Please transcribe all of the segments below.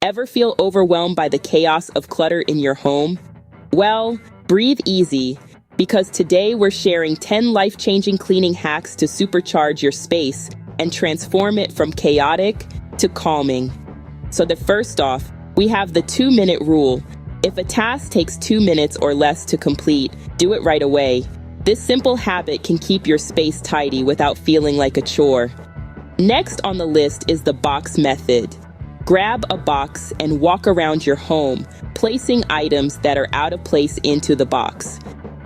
Ever feel overwhelmed by the chaos of clutter in your home? Well, breathe easy, because today we're sharing 10 life-changing cleaning hacks to supercharge your space and transform it from chaotic to calming. So first off, we have the 2-minute rule. If a task takes 2 minutes or less to complete, do it right away. This simple habit can keep your space tidy without feeling like a chore. Next on the list is the box method. Grab a box and walk around your home, placing items that are out of place into the box.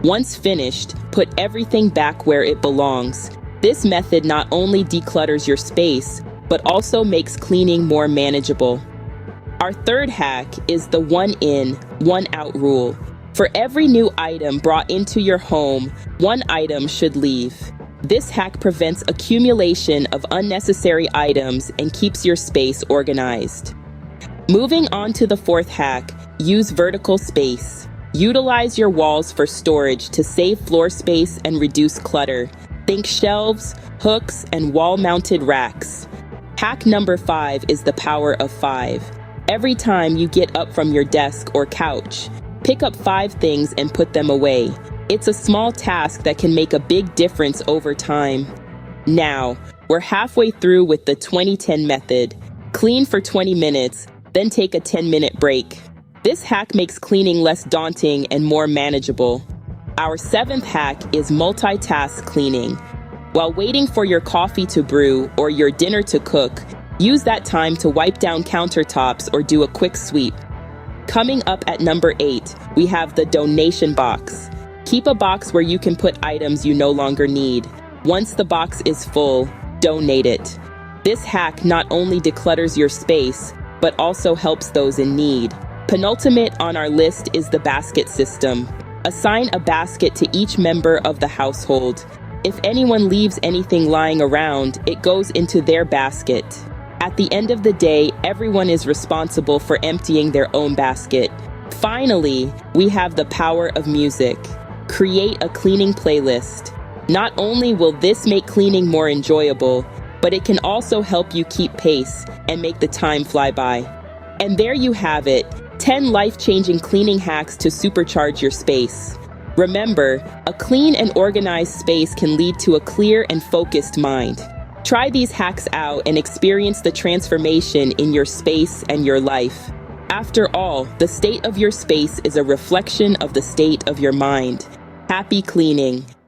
Once finished, put everything back where it belongs. This method not only declutters your space, but also makes cleaning more manageable. Our third hack is the 1 in, 1 out rule. For every new item brought into your home, 1 item should leave. This hack prevents accumulation of unnecessary items and keeps your space organized. Moving on to the fourth hack, use vertical space. Utilize your walls for storage to save floor space and reduce clutter. Think shelves, hooks, and wall-mounted racks. Hack number 5 is the power of 5. Every time you get up from your desk or couch, pick up 5 things and put them away. It's a small task that can make a big difference over time. Now, we're halfway through with the 20-10 method. Clean for 20 minutes, then take a 10-minute break. This hack makes cleaning less daunting and more manageable. Our 7th hack is multitask cleaning. While waiting for your coffee to brew or your dinner to cook, use that time to wipe down countertops or do a quick sweep. Coming up at number 8, we have the donation box. Keep a box where you can put items you no longer need. Once the box is full, donate it. This hack not only declutters your space, but also helps those in need. Penultimate on our list is the basket system. Assign a basket to each member of the household. If anyone leaves anything lying around, it goes into their basket. At the end of the day, everyone is responsible for emptying their own basket. Finally, we have the power of music. Create a cleaning playlist. Not only will this make cleaning more enjoyable, but it can also help you keep pace and make the time fly by. And there you have it, 10 life-changing cleaning hacks to supercharge your space. Remember, a clean and organized space can lead to a clear and focused mind. Try these hacks out and experience the transformation in your space and your life. After all, the state of your space is a reflection of the state of your mind. Happy cleaning!